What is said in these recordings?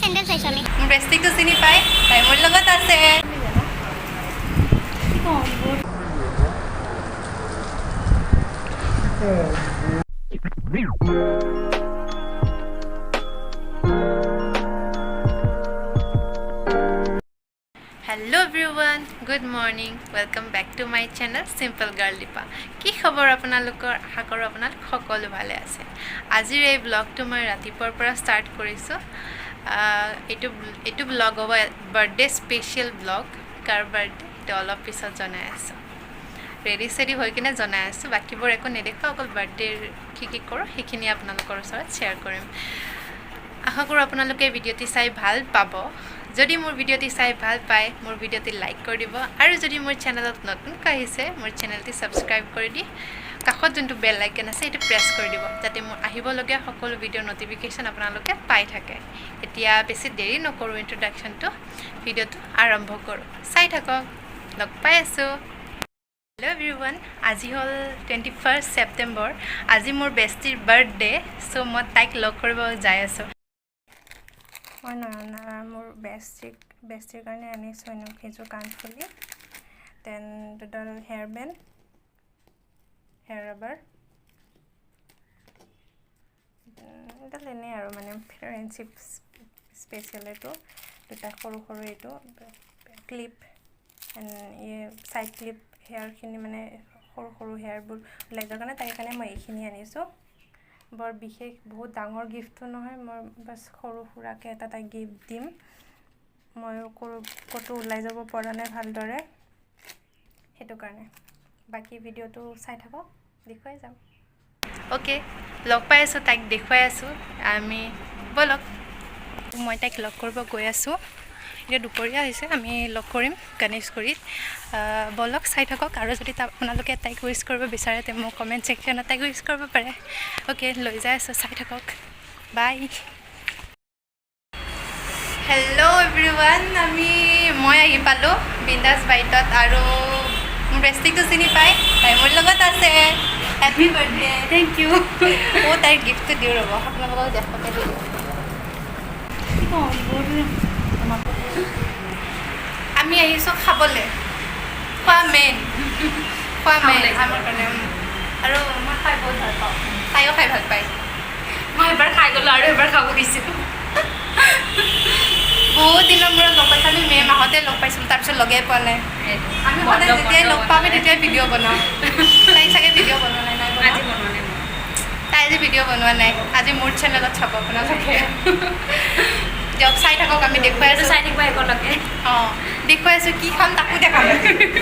Sandal চাইছোঁ আমি মোৰ বেষ্টিকটো চিনি পাই তাই মোৰ লগত আছে Hello everyone, good morning. Welcome back to my channel simplegirldipa. কি খবৰ আপোনালোকৰ আশা কৰোঁ আপোনালোক সকলো ভালে আছে আজিৰ এই ব্লগটো মই ৰাতিপুৱাৰ পৰা ষ্টাৰ্ট কৰিছোঁ এইটো ব্লগ হ'ব বাৰ্থডে স্পেচিয়েল ব্লগ কাৰ বাৰ্থডে এইটো অলপ পিছত জনাই আছোঁ ৰেডি চেডি হৈ কিনে জনাই আছোঁ বাকীবোৰ একো নেদেখোঁ অকল বাৰ্থডেৰ কি কৰোঁ সেইখিনি আপোনালোকৰ ওচৰত শ্বেয়াৰ কৰিম আশা কৰোঁ আপোনালোকে ভিডিঅ'টি চাই ভাল পাব যদি মোৰ ভিডিঅ'টি চাই ভাল পায় মোৰ ভিডিঅ'টি লাইক কৰি দিব আৰু যদি মোৰ চেনেলত নতুনকৈ আহিছে মোৰ চেনেলটি ছাবস্ক্ৰাইব কৰি দি কাষত যোনটো বেল আইকন আছে এইটো প্ৰেছ কৰি দিব যাতে মোৰ আহিবলগীয়া সকলো ভিডিঅ'ৰ নটিফিকেশ্যন আপোনালোকে পাই থাকে এতিয়া বেছি দেৰি নকৰোঁ ইন্ট্ৰডাকশ্যনটো ভিডিঅ'টো আৰম্ভ কৰোঁ চাই থাকক লগ পাই আছোঁ হেল্ল' এভৰিৱান আজি হ'ল 21 ছেপ্টেম্বৰ আজি মোৰ বেষ্টিৰ বাৰ্থডে চ' মই তাইক লগ কৰিব যাই আছোঁ মই মোৰ বেষ্টিৰ কাৰণে আনিছোঁ সেইযোৰ কাণফুলি দেন দুডাল হেয়াৰ বেণ্ড হেয়াৰ ৰাবাৰ এডাল এনেই আৰু মানে ফ্ৰেণ্ডশ্বিপ স্পেচিয়েল এইটো দুটা সৰু সৰু এইটো ক্লিপ চাইড ক্লিপ হেয়াৰখিনি মানে সৰু সৰু হেয়াৰবোৰ ওলাই যোৱাৰ কাৰণে তাইৰ কাৰণে মই এইখিনি আনিছোঁ বৰ বিশেষ বহুত ডাঙৰ গিফ্টটো নহয় মই বাছ সৰু সুৰাকৈ এটা তাইক গিফ্ট দিম মই ক'তো ওলাই যাব পৰা নাই ভালদৰে সেইটো কাৰণে বাকী ভিডিঅ'টো চাই থাকক দেখুৱাই যাম অ'কে লগ পাই আছোঁ তাইক দেখুৱাই আছোঁ আমি ব'লক মই তাইক লগ কৰিব গৈ আছোঁ এতিয়া দুপৰীয়া হৈছে আমি লগ কৰিম গণেশগুৰিত ব'লক চাই থাকক আৰু যদি আপোনালোকে তাইক উইচ কৰিব বিচাৰে তে মোক কমেণ্ট ছেকশ্যনত তাইক উইচ কৰিব পাৰে অ'কে লৈ যাই আছোঁ চাই থাকক বাই হেল্ল' এভৰিৱান মই আহি পালোঁ বিন্দাছ বাইটত আৰু মোৰ বেষ্টিকটো চিনি পাই তাই মোৰ লগত আছে হেপী বাৰ্থডে থেংক ইউ তাইৰ গিফ্টটো দিওঁ ৰ'ব আপোনালোকক দেখাতে দিওঁ আমি আহিছোঁ খাবলৈ খোৱা মেইন আমাৰ কাৰণে আৰু মই খাই বহুত ভাল পাওঁ তাইও খাই ভাল পায় মই এবাৰ খাই গ'লোঁ আৰু এবাৰ খাব দিছিলোঁ বহুত দিনৰ মূৰত লগ পাইছোঁ আমি মে' মাহতে লগ পাইছিলোঁ তাৰপিছত লগেই পোৱা নাই আমি সদায় যেতিয়াই লগ পাওঁ আমি তেতিয়াই ভিডিঅ' বনাওঁ তাই চাগে ভিডিঅ' বনোৱা নাই তাই আজি ভিডিঅ' বনোৱা নাই আজি মোৰ চেনেলত চাব আপোনালোকে দিয়ক চাই থাকক আমি দেখুৱাই আছোঁ চাই থাকিব একেলগে অঁ দেখুৱাই আছোঁ কি খাম তাকো দেখাম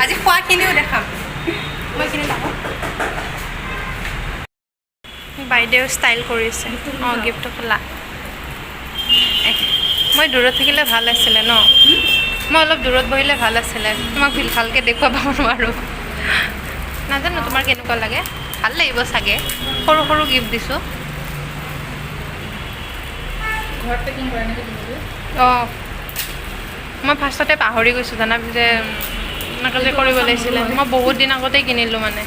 আজি খোৱাখিনিও দেখাম মই এইখিনি দেখাম বাইদেউ ষ্টাইল কৰিছে অঁ গিফ্টটো খোলা মই দূৰত থাকিলে ভাল আছিলে ন মই অলপ দূৰত বহিলে ভাল আছিলে তোমাক ভালকৈ দেখুৱাব নোৱাৰোঁ নাজানো তোমাৰ কেনেকুৱা লাগে ভাল লাগিব চাগে সৰু সৰু গিফ্ট দিছোঁ অঁ মই ফাৰ্ষ্টতে পাহৰি গৈছোঁ জানা যে এনেকৈ যে কৰিব লাগিছিলে মই বহুত দিন আগতেই কিনিলোঁ মানে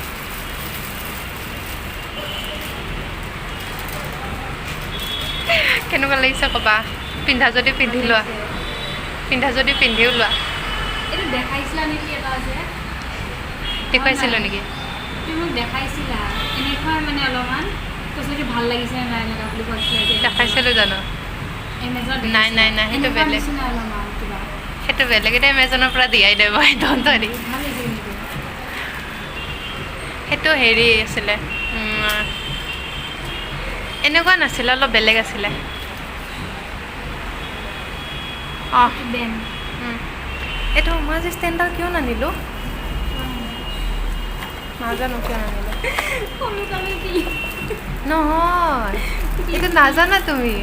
কেনেকুৱা লাগিছে ক'বা পিন্ধা যদি পিন্ধি লোৱা পিন্ধিও লোৱা দেখুৱাইছিলোঁ নেকি দেখাইছিলোঁ জানো নাই সেইটো বেলেগ এতিয়া এমেজনৰ পৰা দিয়াই দিব ধৰি সেইটো হেৰি আছিলে এনেকুৱা নাছিলে অলপ বেলেগ আছিলে অঁ এইটো মই আজি ষ্টেণ্ডাৰ কিয় নানিলোঁ নাজানো কিয় নানিলোঁ নহয় এইটো নাজানা তুমি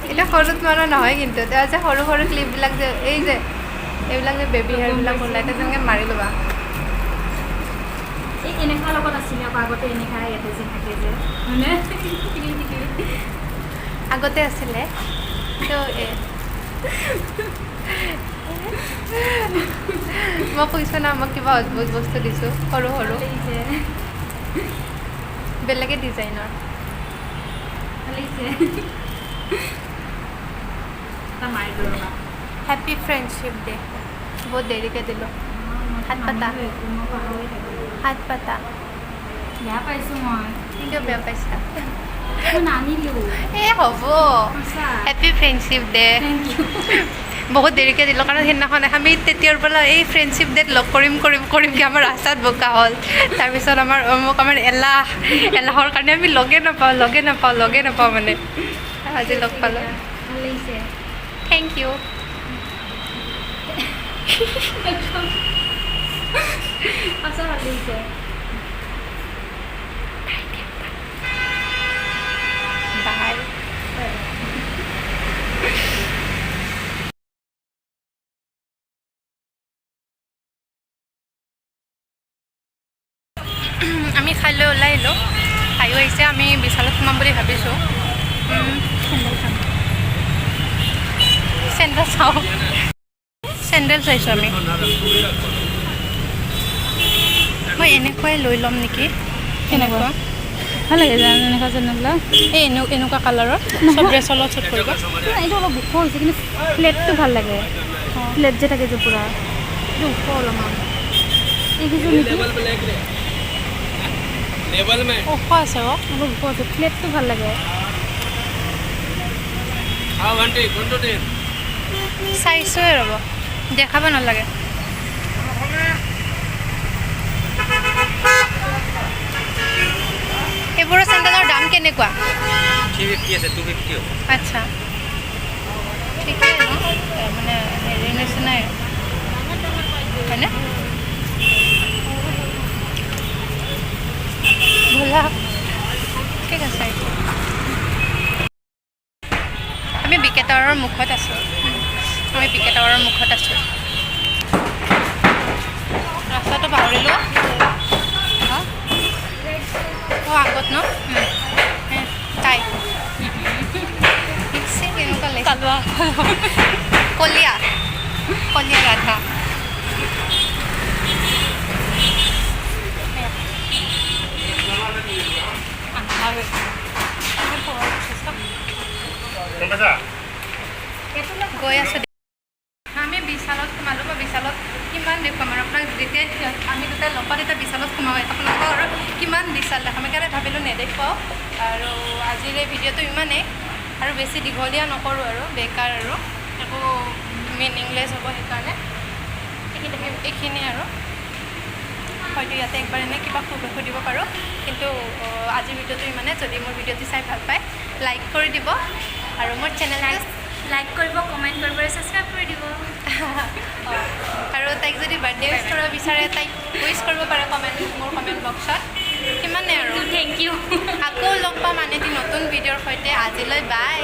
এইটো সৰুত মাৰা নহয় কিন্তু এতিয়া যে সৰু সৰু ক্লিপবিলাক যে এইবিলাক যে বেবী হেয়াৰবিলাক ওলাই তেনেকৈ মাৰি ল'বা এনেকুৱা লগত আছিলে আকৌ আগতে এনেকুৱা ইয়াতে যে থাকে যে মানে আগতে আছিলে তো মই কৈছোঁ না মই কিবা অদ্ভুত বস্তু দিছোঁ সৰু সৰু বেলেগে ডিজাইনৰ এটা মাৰিলোঁ ৰ'বা হেপী ফ্ৰেণ্ডশ্বিপ ডে বহুত দেৰিকৈ দিলোঁ হাত পাতা মই পাহৰি থাকিলোঁ হাত পাতা বেয়া পাইছোঁ মই কিয় বেয়া পাইছা মই নানিলোঁ এই হ'ব সঁচা happy friendship day thank you বহুত দেৰিকৈ দিলোঁ কাৰণ সেইদিনাখন আমি তেতিয়াৰ পৰা এই ফ্ৰেণ্ডশ্বিপ ডেত লগ কৰিমকৈ আমাৰ ৰাস্তাত বোকা হ'ল তাৰপিছত আমাৰ এলাহৰ কাৰণে আমি লগে নাপাওঁ মানে আজি লগ পালোঁ ভাল লাগিছে থেংক ইউ সঁচা ভাল লাগিছে বাই আমি খাই লৈ ওলাই আহিলোঁ খায়ো আহিছে আমি বিশালত সোমাম বুলি ভাবিছোঁ চেণ্ডেল চাওঁ চেণ্ডেল চাইছোঁ আমি মই এনেকুৱাই লৈ ল'ম নেকি কেনেকুৱা ভাল লাগে জানো এনেকুৱা চেণ্ডেলবিলাক এই এনেকুৱা কালাৰৰ চব ড্ৰেছৰ লগত শ্বুট কৰিব এইটো অলপ ওখ হৈছে কিন্তু ফ্লেটটো ভাল লাগে ফ্লেট যে থাকে যে পূৰা এইটো ওখ অলপমান এইকেইযোৰ নেকি ওখ আছে অ' অলপ ওখ আছে ফ্লেটটো ভাল লাগে চাইছোৱে ৰ'ব দেখাব নালাগে এইবোৰৰ চেণ্ডেলৰ দাম কেনেকুৱা 350 আছে 250 আচ্ছা ঠিকেই ন মানে হেৰি নিচিনাই হয়নে ভোলা ঠিক আছে আমি বিকেটাৰৰ মুখত আছোঁ ৰাস্তাটো পাহৰিলোঁ অঁ আগত ন তাই ঠিকছে কেনেকুৱা লাগিছে কলীয়া ৰাধা গৈ আছোঁ আমি বিশালত সোমালোঁ বা বিশালত কিমান দেখুৱাম আৰু আপোনাক যেতিয়া আমি দুটাই লগ পাওঁ তেতিয়া বিশালত সোমাওঁ আপোনালোকক আৰু কিমান বিশাল দেখাম সেইকাৰণে ভাবিলোঁ নেদেখুৱাওঁ আৰু আজিৰ এই ভিডিঅ'টো ইমানেই আৰু বেছি দীঘলীয়া নকৰোঁ আৰু বেকাৰ আৰু একো মিনিংলেছ হ'ব সেইকাৰণে এইখিনি আৰু হয়তো ইয়াতে একবাৰ এনেই কিবা সুধিব পাৰোঁ কিন্তু আজিৰ ভিডিঅ'টো ইমানে যদি মোৰ ভিডিঅ'টো চাই ভাল পায় লাইক কৰি দিব আৰু মোৰ চেনেলটো লাইক কৰিব কমেণ্ট কৰিব আৰু ছাবস্ক্ৰাইব কৰি দিব আৰু তাইক যদি বাৰ্থডে উইচ কৰিব বিচাৰে তাইক উইচ কৰিব পাৰে মোৰ কমেণ্ট বক্সত সিমানে আৰু থেংক ইউ আকৌ লগ পাম আন এটি নতুন ভিডিঅ'ৰ সৈতে আজিলৈ বাই